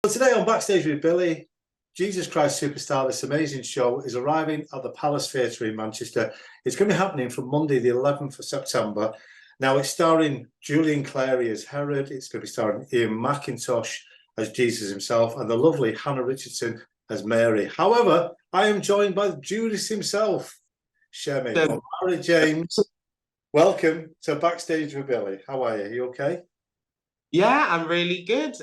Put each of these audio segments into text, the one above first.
So today on Backstage with Billy, Jesus Christ Superstar, this amazing show is arriving at the Palace Theatre in Manchester. It's going to be happening from Monday, the 11th of September. Now, it's starring Julian Clary as Herod. It's going to be starring Ian McIntosh as Jesus himself and the lovely Hannah Richardson as Mary. However, I am joined by Judas himself, Shem Omari. James, welcome to Backstage with Billy. How are you? You okay? Yeah, I'm really good.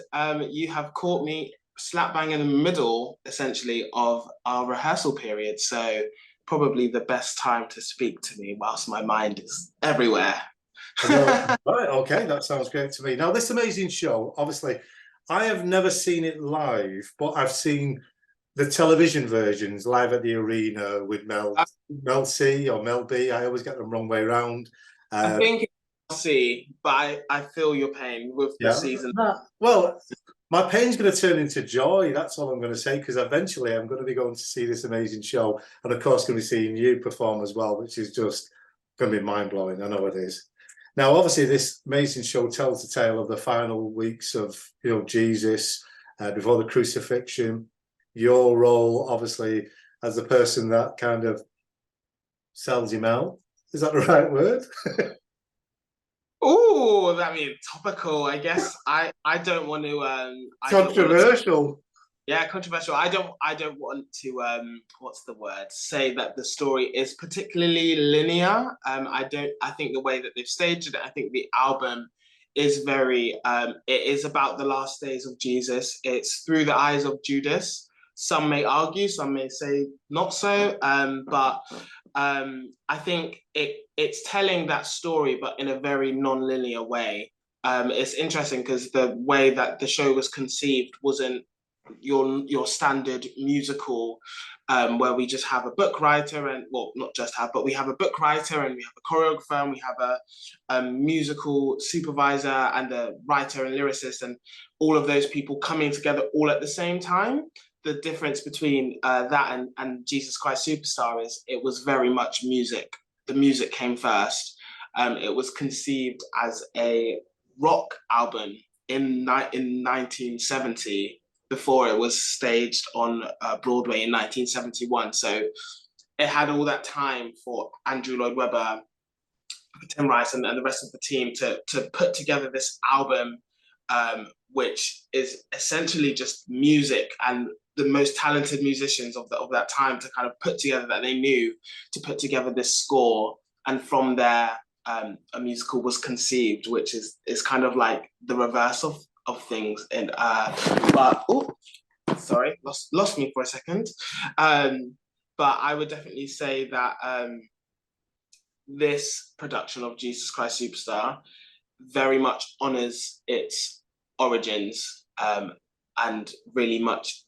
You have caught me slap bang in the middle, essentially, of our rehearsal period. So probably the best time to speak to me whilst my mind is everywhere. Right, okay, that sounds great to me. Now, this amazing show, obviously, I have never seen it live, but I've seen the television versions live at the arena with Mel C or Mel B. I always get them wrong way around. I think I'll see, but I feel your pain with the season. Well, my pain's going to turn into joy. That's all I'm going to say, because eventually I'm going to be going to see this amazing show, and of course, going to be seeing you perform as well, which is just going to be mind blowing. I know it is. Now, obviously, this amazing show tells the tale of the final weeks of Jesus before the crucifixion. Your role, obviously, as the person that kind of sells him out. Is that the right word? Oh, I mean, topical. I guess I don't want to. Controversial. Yeah, controversial. I don't want to what's the word? Say that the story is particularly linear. I think the way that they've staged it, I think the album is very it is about the last days of Jesus. It's through the eyes of Judas. Some may argue, some may say not so. But I think it's telling that story, but in a very non-linear way. It's interesting because the way that the show was conceived wasn't your standard musical where we just have a book writer and, well, not just have, but we have a book writer and we have a choreographer and we have a musical supervisor and a writer and lyricist, and all of those people coming together all at the same time. The difference between that and Jesus Christ Superstar is it was very much music. The music came first. It was conceived as a rock album in 1970 before it was staged on Broadway in 1971. So it had all that time for Andrew Lloyd Webber, Tim Rice, and the rest of the team to put together this album, which is essentially just music and the most talented musicians of that time to kind of put together, that they knew, to put together this score. And from there, a musical was conceived, which is kind of like the reverse of things. And but sorry, lost me for a second. But I would definitely say that this production of Jesus Christ Superstar very much honors its origins, and really much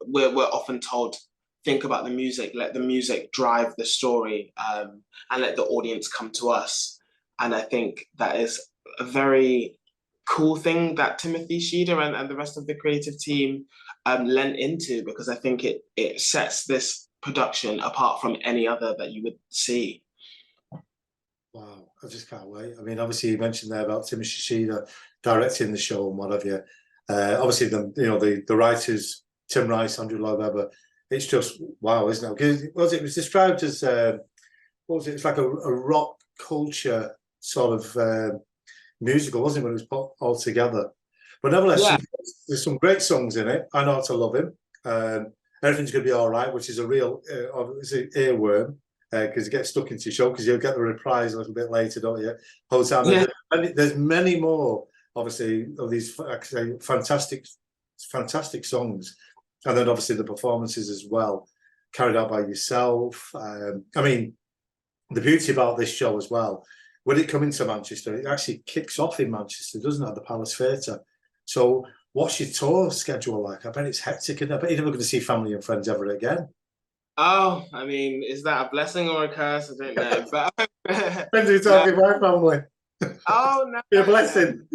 we're often told, think about the music, let the music drive the story, and let the audience come to us. And I think that is a very cool thing that Timothy Sheader and the rest of the creative team lent into, because I think it sets this production apart from any other that you would see. Wow, I just can't wait. I mean, obviously you mentioned there about Timothy Sheader directing the show and what have you. Obviously the writers, Tim Rice, Andrew Lloyd Webber. It's just wow, isn't it? Because it was described as what was it? It's like a rock culture sort of musical, wasn't it, when it was put all together? But nevertheless, Yeah. there's some great songs in it. I Know How to Love Him. Everything's Gonna Be All Right, which is a real earworm, because it gets stuck into your show, because you'll get the reprise a little bit later, don't you? Whole time. Yeah. There's many more, obviously, of these fantastic songs, and then obviously the performances as well, carried out by yourself. I mean, the beauty about this show as well, when it comes into Manchester, it actually kicks off in Manchester, doesn't it, at the Palace Theatre? So what's your tour schedule like? I bet it's hectic, and I bet you're never going to see family and friends ever again. Oh, I mean, is that a blessing or a curse? I don't know. But When do you talk about family? Oh, no. Be a blessing.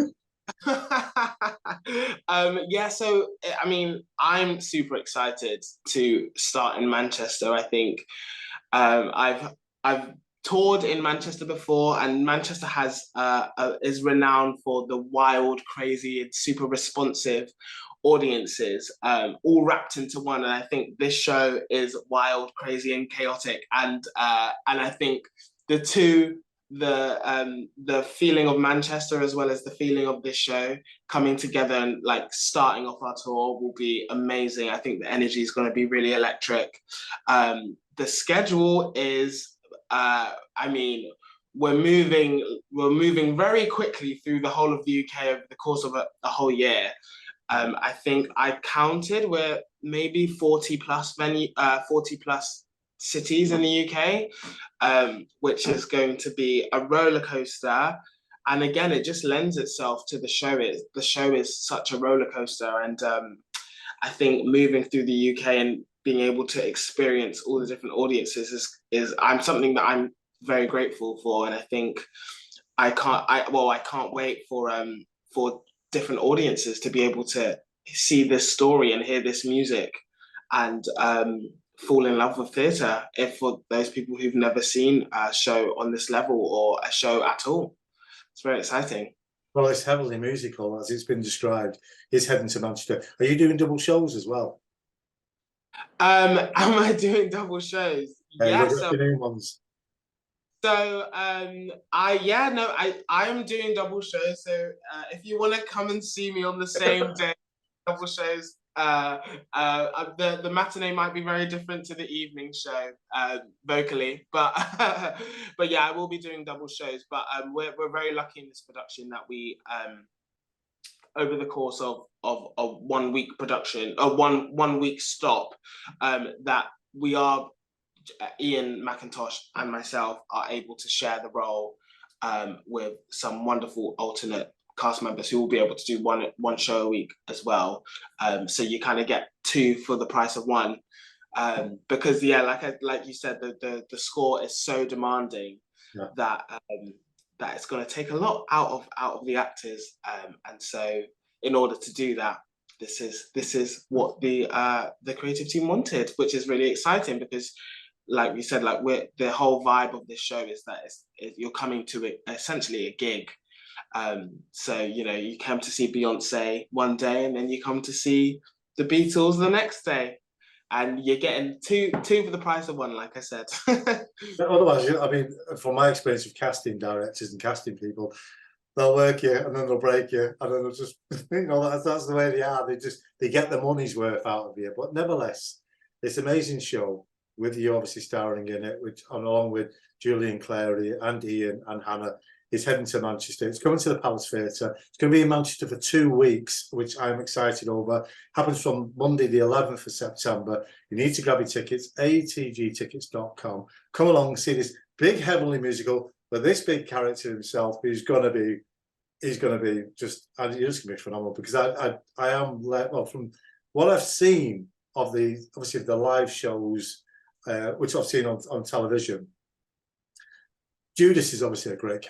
Yeah, so I mean, I'm super excited to start in Manchester. I think I've toured in Manchester before, and Manchester is renowned for the wild, crazy, and super responsive audiences, all wrapped into one. And I think this show is wild, crazy, and chaotic. And I think the two, the feeling of Manchester as well as the feeling of this show coming together and like starting off our tour will be amazing. I think the energy is going to be really electric. The schedule is, I mean, we're moving very quickly through the whole of the UK over the course of a whole year. I think I counted, we're maybe 40 plus 40 plus cities in the UK, which is going to be a roller coaster. And again, it just lends itself to the show. The show is such a roller coaster, and I think moving through the UK and being able to experience all the different audiences is something that I'm very grateful for. And I think I can't wait for different audiences to be able to see this story and hear this music and fall in love with theatre, if for those people who've never seen a show on this level or a show at all. It's very exciting. Well, it's heavily musical, as it's been described. It's heading to Manchester. Are you doing double shows as well? Am I doing double shows? Yes. Afternoon ones. So I am doing double shows. So if you want to come and see me on the same day, double shows. The matinee might be very different to the evening show vocally, but but yeah, I will be doing double shows. But we're very lucky in this production that we over the course of a 1 week production, a one week stop, that we are, Ian McIntosh and myself are able to share the role with some wonderful alternate cast members who will be able to do one show a week as well. So you kind of get two for the price of one. Because yeah, like you said, the score is so demanding that it's going to take a lot out of the actors. And so in order to do that, this is what the creative team wanted, which is really exciting because, like we said, like the whole vibe of this show is that you're coming to it essentially a gig. So you know, you come to see Beyonce one day, and then you come to see the Beatles the next day, and you're getting two for the price of one, like I said. Otherwise, I mean, from my experience of casting directors and casting people, they'll work you and then they'll break you, and then they'll just, you know, that's the way they are. They get the money's worth out of you. But nevertheless, this amazing show with you obviously starring in it, which along with Julian Clary and Ian and Hannah, is heading to Manchester. It's coming to the Palace Theatre. It's going to be in Manchester for 2 weeks, which I'm excited over. Happens from Monday, the 11th of September. You need to grab your tickets, atgtickets.com. Come along, see this big heavenly musical, but this big character himself, he's going to be just, you're just going to be phenomenal, because I am, well, from what I've seen of obviously the live shows, which I've seen on television, Judas is obviously a great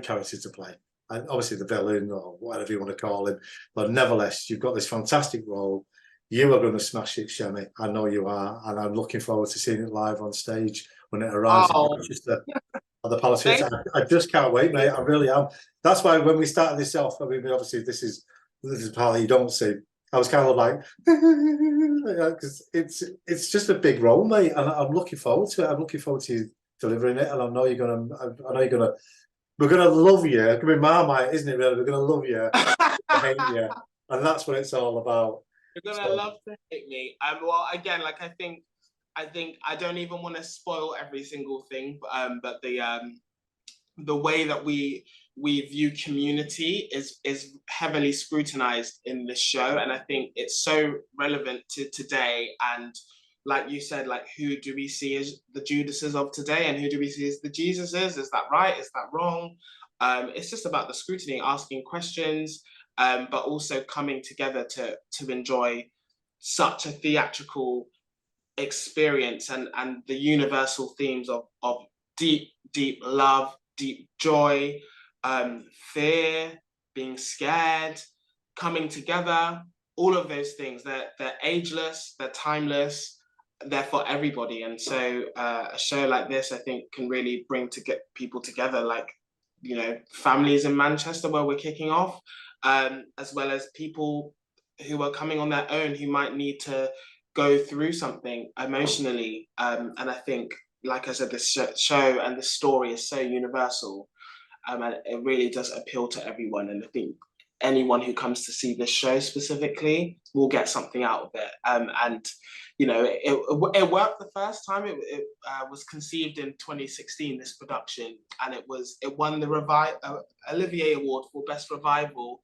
character to play, and obviously the villain or whatever you want to call him. But nevertheless, you've got this fantastic role. You are going to smash it, Shemmy. I know you are, and I'm looking forward to seeing it live on stage when it arrives in Manchester at the Palace Theatre. I just can't wait, mate. I really am. That's why when we started this off, I mean, obviously this is part you don't see. I was kind of like, because it's just a big role, mate, and I'm looking forward to it. I'm looking forward to you delivering it, and I know you're gonna. We're gonna love you. It's gonna be Marmite, isn't it? Really, we're gonna love you, hate you, and that's what it's all about. You're gonna love to hate me. Well, again, like I think I don't even want to spoil every single thing, but the way that we view community is heavily scrutinized in this show, and I think it's so relevant to today. And like you said, like, who do we see as the Judases of today, and who do we see as the Jesuses? Is that right? Is that wrong? It's just about the scrutiny, asking questions, but also coming together to enjoy such a theatrical experience, and the universal themes of deep love, deep joy, fear, being scared, coming together. All of those things, they're ageless, they're timeless, they're for everybody. And so a show like this, I think, can really bring people together, like, you know, families in Manchester where we're kicking off, as well as people who are coming on their own, who might need to go through something emotionally. And I think, like I said, this show and the story is so universal, and it really does appeal to everyone. And I think anyone who comes to see this show specifically will get something out of it. And you know, it worked the first time. It was conceived in 2016, this production, and it won the Olivier Award for Best Revival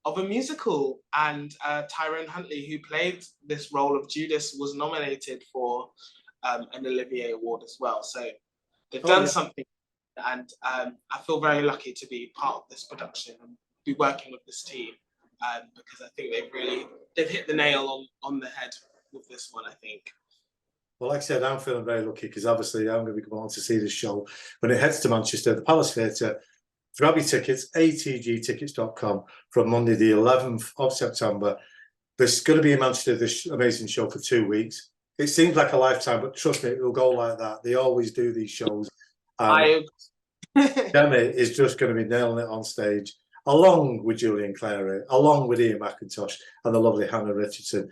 of a musical. And Tyrone Huntley, who played this role of Judas, was nominated for an Olivier Award as well. So they've done something, and I feel very lucky to be part of this production and be working with this team, because I think they've hit the nail on the head with this one, I think. Well, like I said, I'm feeling very lucky because obviously I'm going to be going on to see this show when it heads to Manchester, the Palace Theatre. Grab your tickets, atgtickets.com, from Monday the 11th of September. There's going to be in Manchester this amazing show for 2 weeks. It seems like a lifetime, but trust me, it will go like that. They always do these shows. Emma is just going to be nailing it on stage, along with Julian Clary, along with Ian McIntosh and the lovely Hannah Richardson.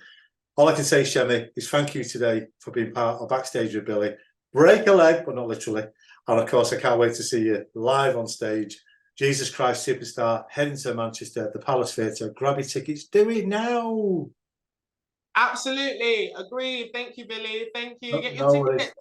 All I can say, Shemmy, is thank you today for being part of Backstage with Billy. Break a leg, but not literally. And of course, I can't wait to see you live on stage. Jesus Christ Superstar, heading to Manchester, the Palace Theatre. Grab your tickets. Do it now. Absolutely. Agreed. Thank you, Billy. Thank you. Get your No tickets. worries.